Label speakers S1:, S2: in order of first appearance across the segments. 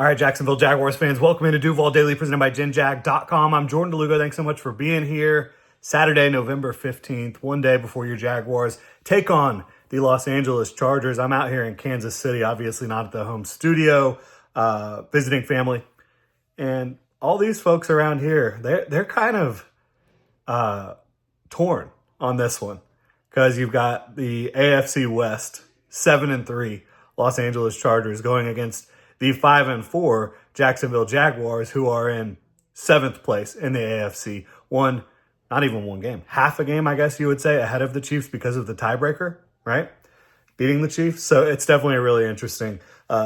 S1: All right, Jacksonville Jaguars fans, welcome into Duval Daily, presented by GenJag.com. I'm Jordan DeLugo. Thanks so much for being here. Saturday, November 15th, one day before your Jaguars take on the Los Angeles Chargers. I'm out here in Kansas City, obviously not at the home studio, visiting family. And all these folks around here, they're kind of torn on this one because you've got the AFC West 7-3 Los Angeles Chargers going against the 5-4 Jacksonville Jaguars, who are in 7th place in the AFC. Not even one game, half a game, I guess you would say, ahead of the Chiefs because of the tiebreaker, right? Beating the Chiefs. So it's definitely a really interesting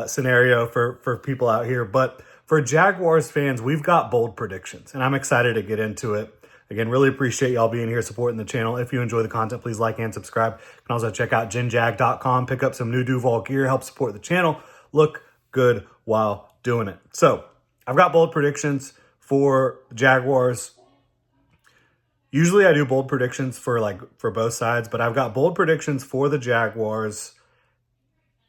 S1: scenario for people out here. But for Jaguars fans, we've got bold predictions, and I'm excited to get into it. Again, really appreciate y'all being here, supporting the channel. If you enjoy the content, please like and subscribe. You can also check out GenJag.com, pick up some new Duval gear, help support the channel. Look good while doing it. So I've got bold predictions for the Jaguars. Usually I do bold predictions for both sides, but I've got bold predictions for the Jaguars,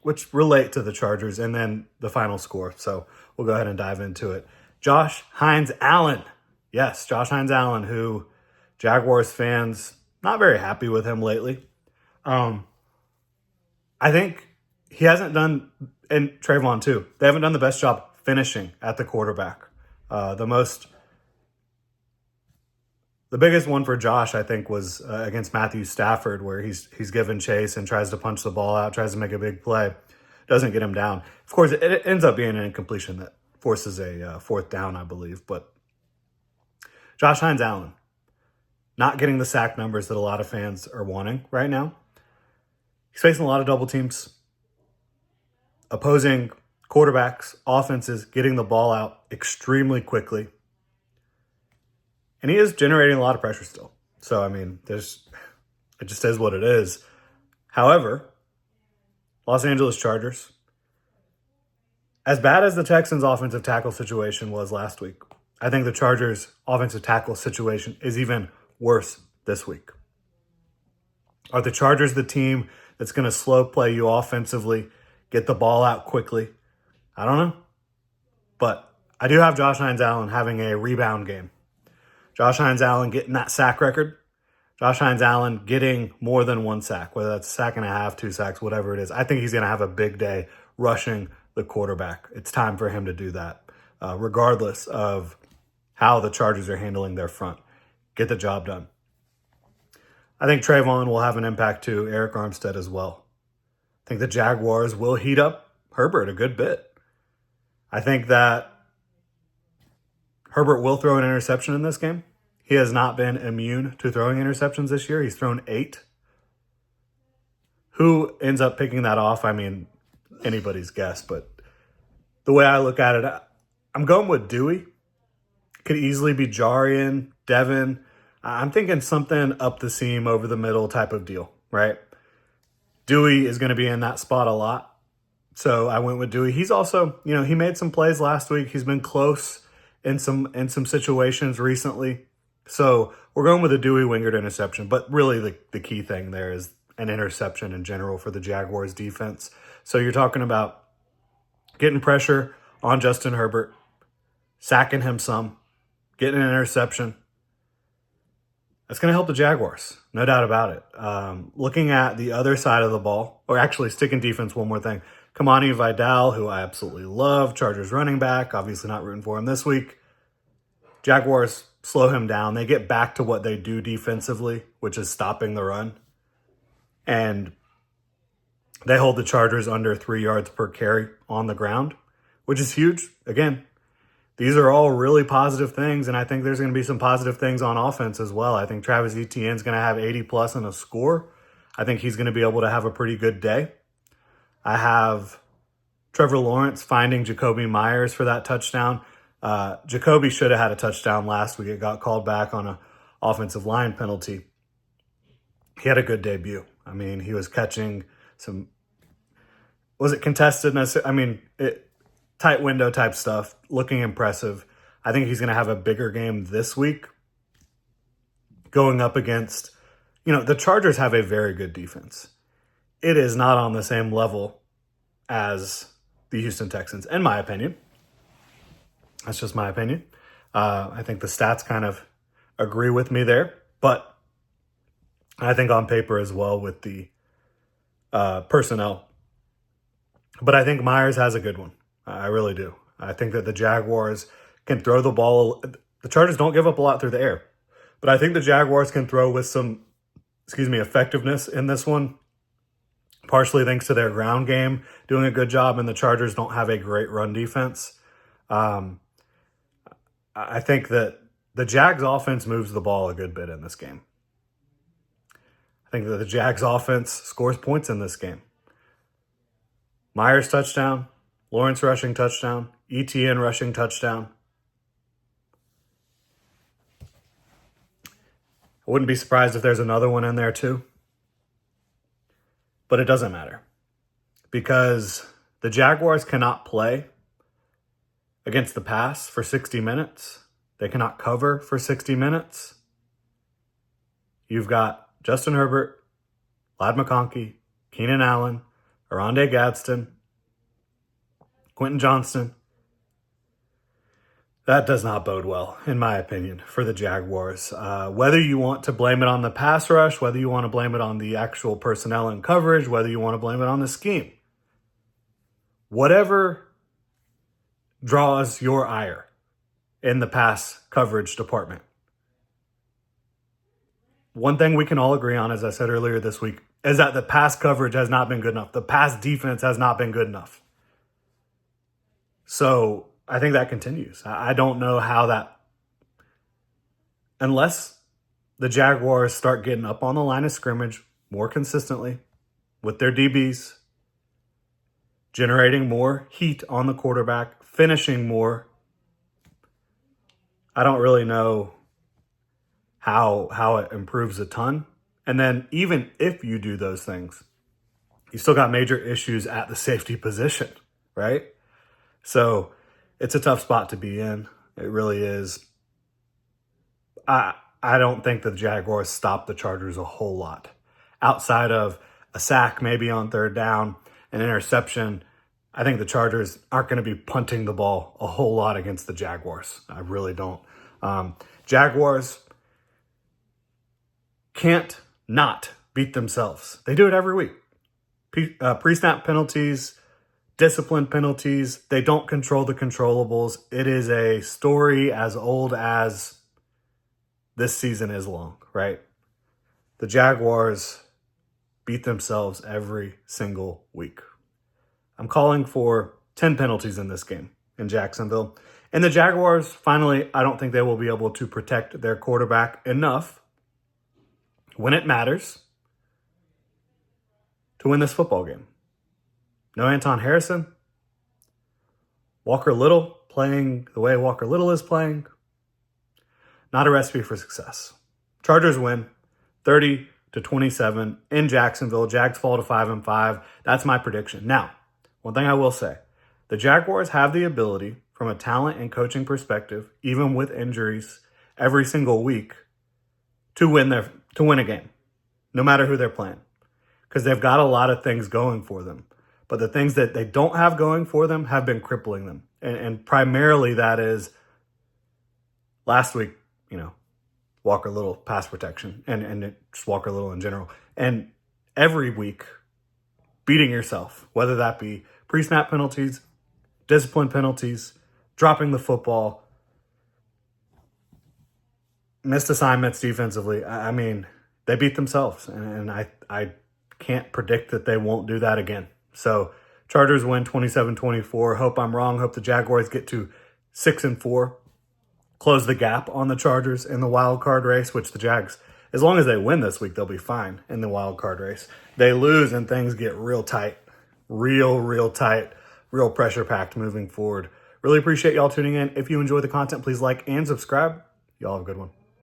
S1: which relate to the Chargers, and then the final score. So we'll go ahead and dive into it. Josh Hines-Allen. Yes, Josh Hines-Allen, who Jaguars fans not very happy with him lately. I think he hasn't done, and Trayvon too, they haven't done the best job finishing at the quarterback. The biggest one for Josh, I think, was against Matthew Stafford, where he's given chase and tries to punch the ball out, tries to make a big play, doesn't get him down. Of course, it ends up being an incompletion that forces a fourth down, I believe. But Josh Hines-Allen, not getting the sack numbers that a lot of fans are wanting right now. He's facing a lot of double teams. Opposing quarterbacks, offenses, getting the ball out extremely quickly. And he is generating a lot of pressure still. So, I mean, it just is what it is. However, Los Angeles Chargers, as bad as the Texans' offensive tackle situation was last week, I think the Chargers' offensive tackle situation is even worse this week. Are the Chargers the team that's going to slow play you offensively, get the ball out quickly? I don't know. But I do have Josh Hines-Allen having a rebound game. Josh Hines-Allen getting that sack record. Josh Hines-Allen getting more than one sack, whether that's a sack and a half, 2 sacks, whatever it is. I think he's going to have a big day rushing the quarterback. It's time for him to do that, regardless of how the Chargers are handling their front. Get the job done. I think Trayvon will have an impact too, Eric Armstead as well. I think the Jaguars will heat up Herbert a good bit. I think that Herbert will throw an interception in this game. He has not been immune to throwing interceptions this year. He's thrown 8. Who ends up picking that off? I mean, anybody's guess. But the way I look at it, I'm going with Dewey. Could easily be Jarian, Devin. I'm thinking something up the seam, over the middle type of deal, right? Dewey is going to be in that spot a lot. So I went with Dewey. He's also, he made some plays last week. He's been close in some situations recently. So we're going with a Dewey Wingard interception. But really the key thing there is an interception in general for the Jaguars defense. So you're talking about getting pressure on Justin Herbert, sacking him some, getting an interception. That's going to help the Jaguars, no doubt about it. Looking at the other side of the ball, or actually sticking defense, one more thing. Kamani Vidal, who I absolutely love, Chargers running back, obviously not rooting for him this week. Jaguars slow him down. They get back to what they do defensively, which is stopping the run. And they hold the Chargers under 3 yards per carry on the ground, which is huge. Again, these are all really positive things, and I think there's going to be some positive things on offense as well. I think Travis Etienne's going to have 80-plus in a score. I think he's going to be able to have a pretty good day. I have Trevor Lawrence finding Jacoby Myers for that touchdown. Jacoby should have had a touchdown last week. It got called back on an offensive line penalty. He had a good debut. I mean, he was catching some, was it contestedness? I mean, tight window type stuff, looking impressive. I think he's going to have a bigger game this week going up against, the Chargers have a very good defense. It is not on the same level as the Houston Texans, in my opinion. That's just my opinion. I think the stats kind of agree with me there, but I think on paper as well with the personnel. But I think Myers has a good one. I really do. I think that the Jaguars can throw the ball. The Chargers don't give up a lot through the air, but I think the Jaguars can throw with some, effectiveness in this one, partially thanks to their ground game doing a good job, and the Chargers don't have a great run defense. I think that the Jags offense moves the ball a good bit in this game. I think that the Jags offense scores points in this game. Myers touchdown, Lawrence rushing touchdown, ETN rushing touchdown. I wouldn't be surprised if there's another one in there too. But it doesn't matter because the Jaguars cannot play against the pass for 60 minutes. They cannot cover for 60 minutes. You've got Justin Herbert, Ladd McConkey, Keenan Allen, Oronde Gadsden, Quentin Johnston. That does not bode well, in my opinion, for the Jaguars. Whether you want to blame it on the pass rush, whether you want to blame it on the actual personnel and coverage, whether you want to blame it on the scheme, whatever draws your ire in the pass coverage department. One thing we can all agree on, as I said earlier this week, is that the pass coverage has not been good enough. The pass defense has not been good enough. So I think that continues. I don't know how that, unless the Jaguars start getting up on the line of scrimmage more consistently with their DBs, generating more heat on the quarterback, finishing more. I don't really know how it improves a ton. And then even if you do those things, you still got major issues at the safety position, right? So it's a tough spot to be in. It really is. I don't think the Jaguars stop the Chargers a whole lot. Outside of a sack maybe on third down, an interception, I think the Chargers aren't going to be punting the ball a whole lot against the Jaguars. I really don't. Jaguars can't not beat themselves. They do it every week. Pre-snap penalties, discipline penalties. They don't control the controllables. It is a story as old as this season is long, right? The Jaguars beat themselves every single week. I'm calling for 10 penalties in this game in Jacksonville. And the Jaguars, finally, I don't think they will be able to protect their quarterback enough when it matters to win this football game. No Anton Harrison. Walker Little playing the way Walker Little is playing. Not a recipe for success. Chargers win 30-27 in Jacksonville. Jags fall to 5-5. That's my prediction. Now, one thing I will say, the Jaguars have the ability from a talent and coaching perspective, even with injuries every single week, to win a game, no matter who they're playing. Because they've got a lot of things going for them. But the things that they don't have going for them have been crippling them. And primarily that is last week, Walker Little pass protection and just Walker Little in general. And every week, beating yourself, whether that be pre-snap penalties, discipline penalties, dropping the football, missed assignments defensively. I mean, they beat themselves. And I can't predict that they won't do that again. So Chargers win 27-24. Hope I'm wrong. Hope the Jaguars get to 6-4. Close the gap on the Chargers in the wild card race, which the Jags, as long as they win this week, they'll be fine in the wild card race. They lose and things get real tight, real tight, real pressure packed moving forward. Really appreciate y'all tuning in. If you enjoy the content, please like and subscribe. Y'all have a good one.